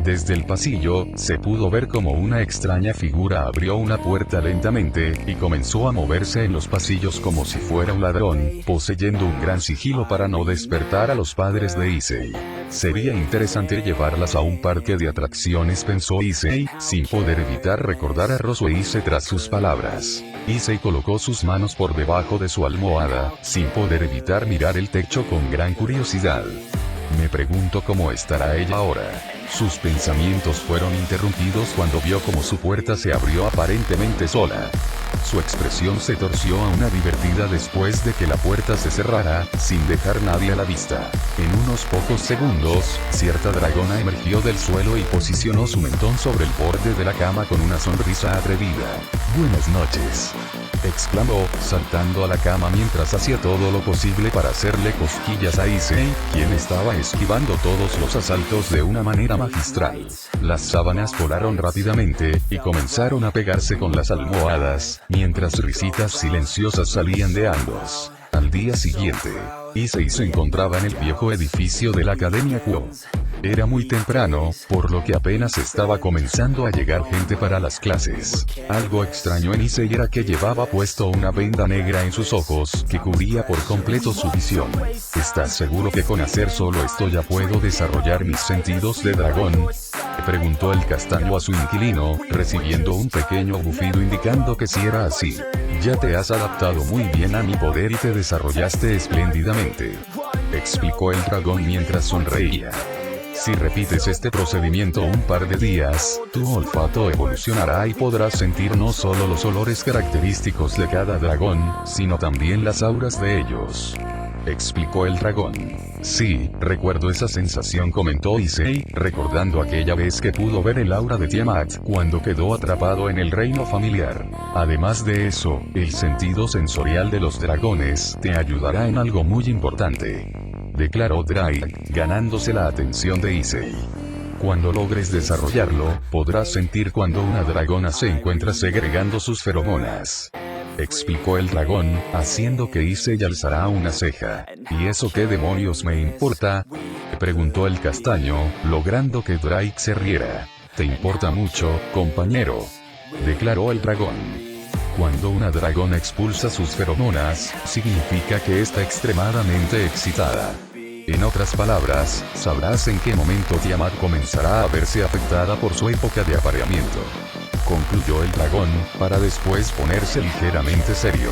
Desde el pasillo, se pudo ver como una extraña figura abrió una puerta lentamente, y comenzó a moverse en los pasillos como si fuera un ladrón, poseyendo un gran sigilo para no despertar a los padres de Issei. Sería interesante llevarlas a un parque de atracciones, pensó Issei, sin poder evitar recordar a Rosweise tras sus palabras. Issei colocó sus manos por debajo de su almohada, sin poder evitar mirar el techo con gran curiosidad. Me pregunto cómo estará ella ahora. Sus pensamientos fueron interrumpidos cuando vio como su puerta se abrió aparentemente sola. Su expresión se torció a una divertida después de que la puerta se cerrara, sin dejar nadie a la vista. En unos pocos segundos, cierta dragona emergió del suelo y posicionó su mentón sobre el borde de la cama con una sonrisa atrevida. «Buenas noches», exclamó, saltando a la cama mientras hacía todo lo posible para hacerle cosquillas a Issei, quien estaba esquivando todos los asaltos de una manera magistral. Las sábanas volaron rápidamente, y comenzaron a pegarse con las almohadas, mientras risitas silenciosas salían de ambos. Al día siguiente, Issei se encontraba en el viejo edificio de la Academia Quo. Era muy temprano, por lo que apenas estaba comenzando a llegar gente para las clases. Algo extraño en Issei era que llevaba puesto una venda negra en sus ojos, que cubría por completo su visión. ¿Estás seguro que con hacer solo esto ya puedo desarrollar mis sentidos de dragón?, preguntó el castaño a su inquilino, recibiendo un pequeño bufido indicando que si era así. Ya te has adaptado muy bien a mi poder y te desarrollaste espléndidamente, explicó el dragón mientras sonreía. Si repites este procedimiento un par de días, tu olfato evolucionará y podrás sentir no solo los olores característicos de cada dragón, sino también las auras de ellos, explicó el dragón. Sí, recuerdo esa sensación, comentó Issei, recordando aquella vez que pudo ver el aura de Tiamat cuando quedó atrapado en el reino familiar. Además de eso, el sentido sensorial de los dragones te ayudará en algo muy importante, declaró Drake, ganándose la atención de Issei. Cuando logres desarrollarlo, podrás sentir cuando una dragona se encuentra segregando sus feromonas, explicó el dragón, haciendo que Issei alzara una ceja. ¿Y eso qué demonios me importa?, preguntó el castaño, logrando que Drake se riera. Te importa mucho, compañero, declaró el dragón. Cuando una dragona expulsa sus feromonas, significa que está extremadamente excitada. En otras palabras, sabrás en qué momento Tiamat comenzará a verse afectada por su época de apareamiento, concluyó el dragón, para después ponerse ligeramente serio.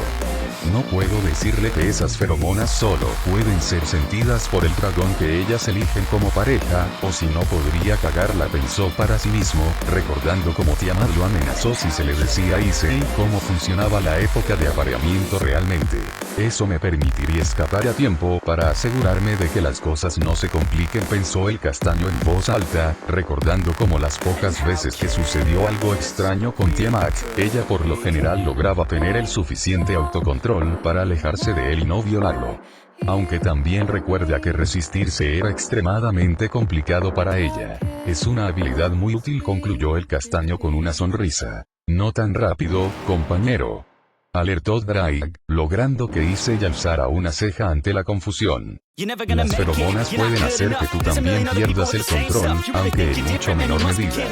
No puedo decirle que esas feromonas solo pueden ser sentidas por el dragón que ellas eligen como pareja, o si no podría cagarla, pensó para sí mismo, recordando cómo Tiamat lo amenazó si se le decía a Issei cómo funcionaba la época de apareamiento realmente. Eso me permitiría escapar a tiempo para asegurarme de que las cosas no se compliquen, pensó el castaño en voz alta, recordando cómo las pocas veces que sucedió algo extraño con Tiamat, ella por lo general lograba tener el suficiente autocontrol para alejarse de él y no violarlo. Aunque también recuerda que resistirse era extremadamente complicado para ella. Es una habilidad muy útil, concluyó el castaño con una sonrisa. No tan rápido, compañero, Alertó Drake, logrando que Issei alzara una ceja ante la confusión. Las feromonas pueden hacer que tú también pierdas el control, aunque en mucho menor medida.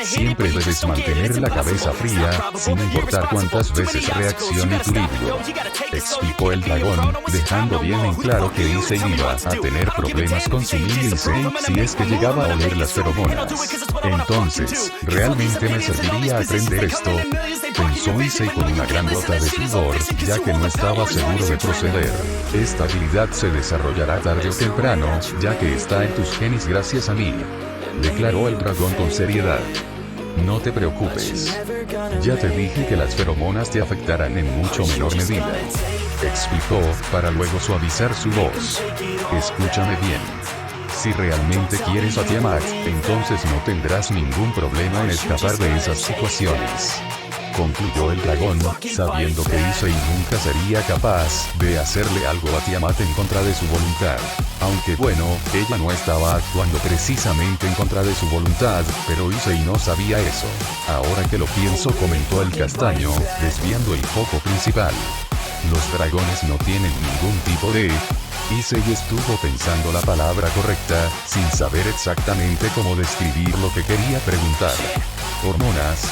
Siempre debes mantener la cabeza fría, sin importar cuántas veces reaccione tu líbido. Explicó el dragón, dejando bien en claro que Issei iba a tener problemas con su niño Issei si es que llegaba a oler las feromonas. Entonces, ¿realmente me serviría aprender esto? Pensó Issei con una gran gota de sudor, ya que no estaba seguro de proceder. Esta habilidad se desarrollará tarde o temprano, ya que está en tus genes gracias a mí. Declaró el dragón con seriedad. No te preocupes. Ya te dije que las feromonas te afectarán en mucho menor medida. Explicó, para luego suavizar su voz. Escúchame bien. Si realmente quieres a Tiamat, entonces no tendrás ningún problema en escapar de esas situaciones. Concluyó el dragón, sabiendo que Issei nunca sería capaz de hacerle algo a Tiamat en contra de su voluntad. Aunque bueno, ella no estaba actuando precisamente en contra de su voluntad, pero Issei no sabía eso. Ahora que lo pienso, comentó el castaño, desviando el foco principal. Los dragones no tienen ningún tipo de... Issei estuvo pensando la palabra correcta, sin saber exactamente cómo describir lo que quería preguntar. Hormonas.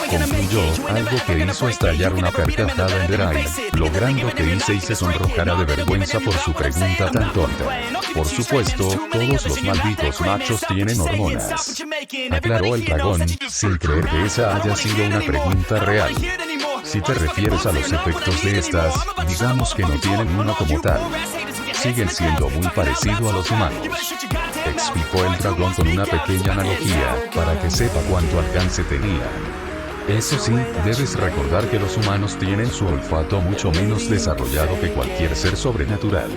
Concluyó, algo que hizo estallar una carcajada en Drake, logrando que Issei se sonrojara de vergüenza por su pregunta tan tonta. Por supuesto, todos los malditos machos tienen hormonas. Aclaró el dragón, sin creer que esa haya sido una pregunta real. Si te refieres a los efectos de estas, digamos que no tienen uno como tal. Siguen siendo muy parecidos a los humanos. Explicó el dragón con una pequeña analogía, para que sepa cuánto alcance tenía. Eso sí, debes recordar que los humanos tienen su olfato mucho menos desarrollado que cualquier ser sobrenatural.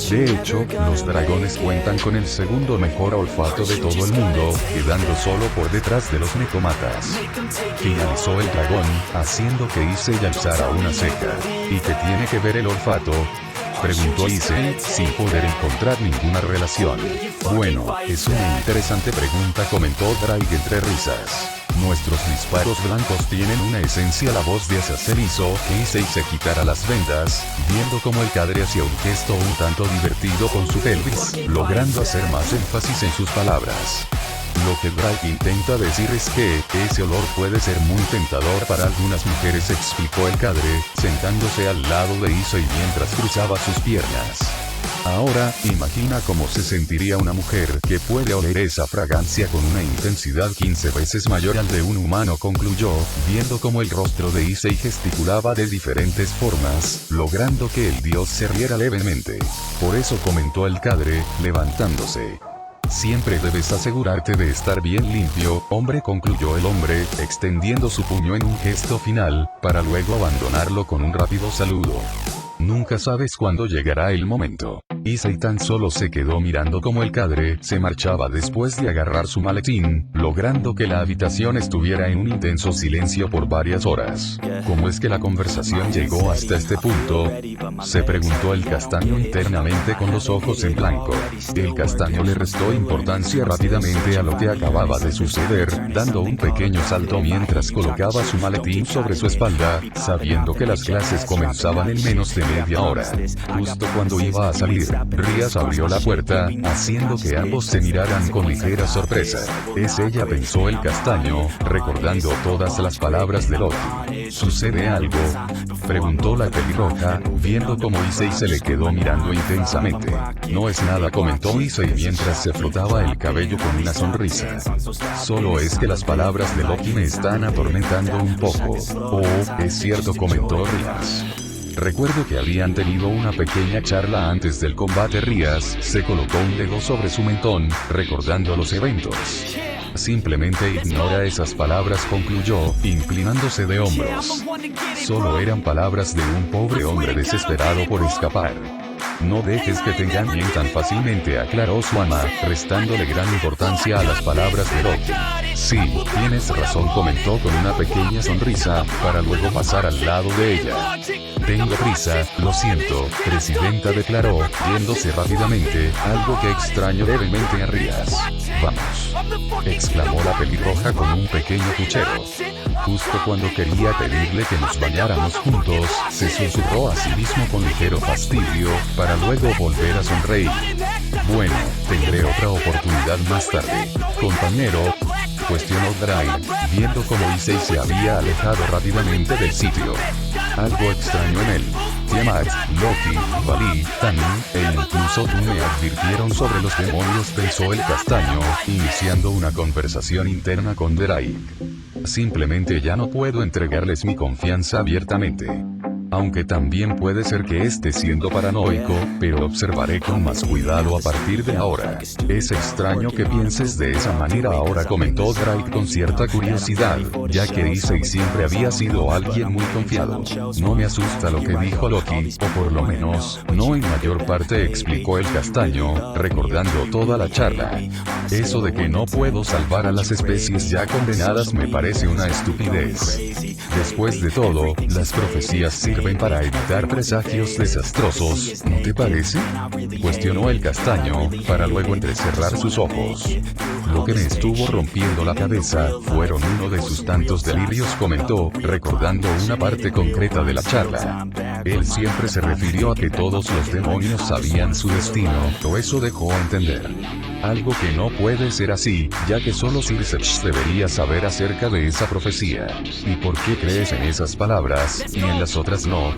De hecho, los dragones cuentan con el segundo mejor olfato de todo el mundo, quedando solo por detrás de los necomatas. Finalizó el dragón, haciendo que Issei alzara una ceja. ¿Y qué tiene que ver el olfato? Preguntó Issei, sin poder encontrar ninguna relación. Bueno, es una interesante pregunta, comentó Drake entre risas. Nuestros disparos blancos tienen una esencia. La voz de Azazel hizo que Issei se quitara las vendas, viendo como el cadre hacía un gesto un tanto divertido con su pelvis, logrando hacer más énfasis en sus palabras. Lo que Drake intenta decir es que, ese olor puede ser muy tentador para algunas mujeres, explicó el cadre, sentándose al lado de Issei mientras cruzaba sus piernas. Ahora, imagina cómo se sentiría una mujer que puede oler esa fragancia con una intensidad 15 veces mayor al de un humano, concluyó, viendo cómo el rostro de Issei gesticulaba de diferentes formas, logrando que el dios se riera levemente. Por eso, comentó el cadre, levantándose. Siempre debes asegurarte de estar bien limpio, hombre, concluyó el hombre, extendiendo su puño en un gesto final, para luego abandonarlo con un rápido saludo. Nunca sabes cuándo llegará el momento. Issei tan solo se quedó mirando como el cadre se marchaba después de agarrar su maletín, logrando que la habitación estuviera en un intenso silencio por varias horas. ¿Cómo es que la conversación llegó hasta este punto? Se preguntó el castaño internamente con los ojos en blanco. El castaño le restó importancia rápidamente a lo que acababa de suceder, dando un pequeño salto mientras colocaba su maletín sobre su espalda, sabiendo que las clases comenzaban en menos de media hora. Justo cuando iba a salir, Rías abrió la puerta, haciendo que ambos se miraran con ligera sorpresa. Es ella, pensó el castaño, recordando todas las palabras de Loki. ¿Sucede algo?, preguntó la pelirroja, viendo cómo Issei se le quedó mirando intensamente. No es nada, comentó Issei mientras se frotaba el cabello con una sonrisa. Solo es que las palabras de Loki me están atormentando un poco. Oh, es cierto, comentó Rías. Recuerdo que habían tenido una pequeña charla antes del combate. Rías se colocó un dedo sobre su mentón, recordando los eventos. Simplemente ignora esas palabras, concluyó, inclinándose de hombros. Solo eran palabras de un pobre hombre desesperado por escapar. No dejes que te engañen tan fácilmente, aclaró su ama, restándole gran importancia a las palabras de Loki. Sí, tienes razón, comentó con una pequeña sonrisa, para luego pasar al lado de ella. Tengo prisa, lo siento, presidenta, declaró, yéndose rápidamente, algo que extrañó levemente a Rías. Vamos, exclamó la pelirroja con un pequeño puchero. Justo cuando quería pedirle que nos bañáramos juntos, se susurró a sí mismo con ligero fastidio, para luego volver a sonreír. Bueno, tendré otra oportunidad más tarde, compañero, cuestionó Drake, viendo cómo Issei se había alejado rápidamente del sitio. Algo extraño en él. Tiamat, Loki, Vali, Tanin, e incluso tú me advirtieron sobre los demonios, pensó el castaño, iniciando una conversación interna con Drake. Simplemente ya no puedo entregarles mi confianza abiertamente. Aunque también puede ser que esté siendo paranoico, pero observaré con más cuidado a partir de ahora. Es extraño que pienses de esa manera ahora, comentó Drake con cierta curiosidad, ya que Issei siempre había sido alguien muy confiado. No me asusta lo que dijo Loki, o por lo menos, no en mayor parte, explicó el castaño, recordando toda la charla. Eso de que no puedo salvar a las especies ya condenadas me parece una estupidez. Después de todo, las profecías sirven para evitar presagios desastrosos, ¿no te parece? Cuestionó el castaño, para luego entrecerrar sus ojos. Lo que me estuvo rompiendo la cabeza, fueron uno de sus tantos delirios, comentó, recordando una parte concreta de la charla. Él siempre se refirió a que todos los demonios sabían su destino, o eso dejó a entender. Algo que no puede ser así, ya que solo Circe debería saber acerca de esa profecía. ¿Y por qué crees en esas palabras, y en las otras no?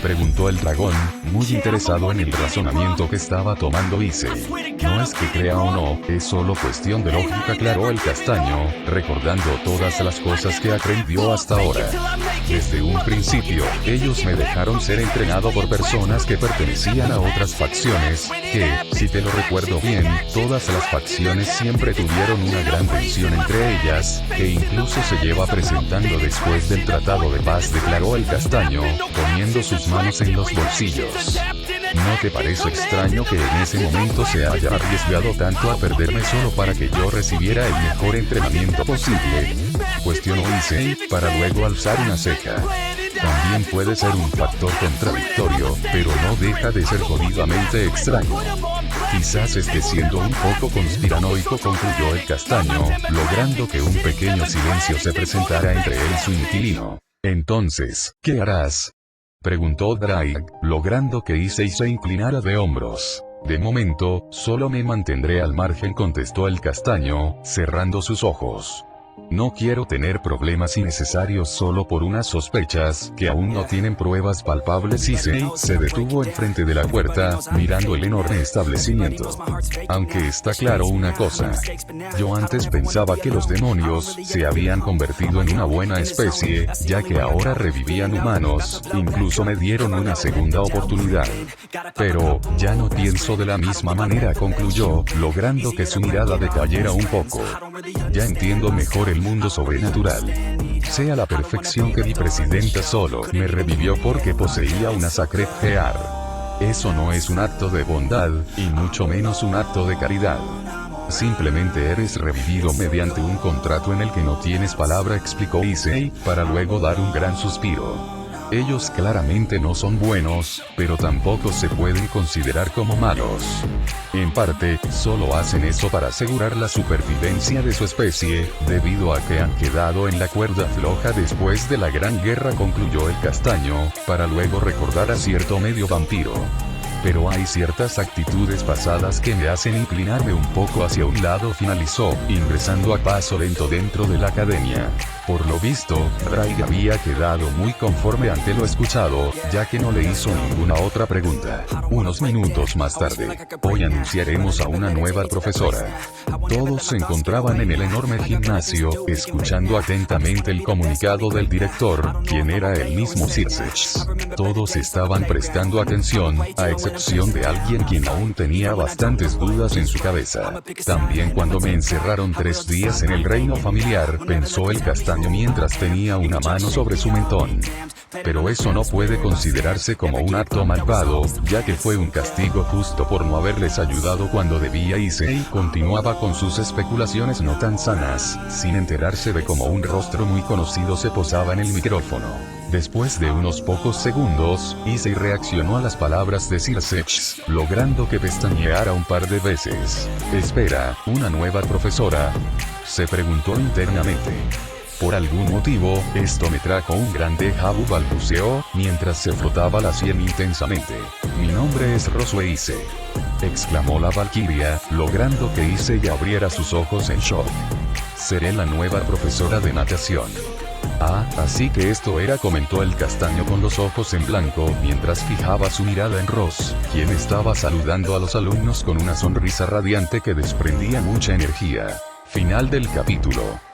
Preguntó el dragón, muy interesado en el razonamiento que estaba tomando Issei. No es que crea o no, es solo cuestión de lógica, aclaró el castaño, recordando todas las cosas que aprendió hasta ahora. Desde un principio, ellos me dejaron ser entrenado por personas que pertenecían a otras facciones, que, si te lo recuerdo bien, todas las facciones siempre tuvieron una gran tensión entre ellas, que incluso se lleva presentando después del Tratado de Paz, declaró el castaño, poniendo sus manos en los bolsillos. ¿No te parece extraño que en ese momento se haya arriesgado tanto a perderme solo para que yo recibiera el mejor entrenamiento posible? Cuestionó Issei, para luego alzar una ceja. También puede ser un factor contradictorio, pero no deja de ser jodidamente extraño. Quizás esté siendo un poco conspiranoico, concluyó el castaño, logrando que un pequeño silencio se presentara entre él y su inquilino. Entonces, ¿qué harás?, preguntó Drake, logrando que Issei se inclinara de hombros. De momento, solo me mantendré al margen, contestó el castaño, cerrando sus ojos. No quiero tener problemas innecesarios solo por unas sospechas, que aún no tienen pruebas palpables. Issei se detuvo enfrente de la puerta, mirando el enorme establecimiento. Aunque está claro una cosa. Yo antes pensaba que los demonios se habían convertido en una buena especie, ya que ahora revivían humanos, incluso me dieron una segunda oportunidad. Pero, ya no pienso de la misma manera, concluyó, logrando que su mirada decayera un poco. Ya entiendo mejor el mundo sobrenatural. Sea la perfección que mi presidenta solo me revivió porque poseía una Sacred Gear. Eso no es un acto de bondad, y mucho menos un acto de caridad. Simplemente eres revivido mediante un contrato en el que no tienes palabra, explicó Issei, para luego dar un gran suspiro. Ellos claramente no son buenos, pero tampoco se pueden considerar como malos. En parte, solo hacen eso para asegurar la supervivencia de su especie, debido a que han quedado en la cuerda floja después de la Gran Guerra, concluyó el castaño, para luego recordar a cierto medio vampiro. Pero hay ciertas actitudes pasadas que me hacen inclinarme un poco hacia un lado, finalizó, ingresando a paso lento dentro de la academia. Por lo visto, Drake había quedado muy conforme ante lo escuchado, ya que no le hizo ninguna otra pregunta. Unos minutos más tarde, hoy anunciaremos a una nueva profesora. Todos se encontraban en el enorme gimnasio, escuchando atentamente el comunicado del director, quien era el mismo Circe. Todos estaban prestando atención, a excepción de alguien quien aún tenía bastantes dudas en su cabeza. También cuando me encerraron 3 días en el reino familiar, pensó el castaño mientras tenía una mano sobre su mentón. Pero eso no puede considerarse como un acto malvado, ya que fue un castigo justo por no haberles ayudado cuando debía. Issei continuaba con sus especulaciones no tan sanas, sin enterarse de cómo un rostro muy conocido se posaba en el micrófono. Después de unos pocos segundos, Issei reaccionó a las palabras de Circe, logrando que pestañeara un par de veces. «Espera, ¿una nueva profesora?», se preguntó internamente. Por algún motivo, esto me trajo un gran déjà vu, balbuceó, mientras se frotaba la sien intensamente. Mi nombre es Rosweise, exclamó la valquiria, logrando que Issei abriera sus ojos en shock. Seré la nueva profesora de natación. Ah, así que esto era, comentó el castaño con los ojos en blanco, mientras fijaba su mirada en Ross, quien estaba saludando a los alumnos con una sonrisa radiante que desprendía mucha energía. Final del capítulo.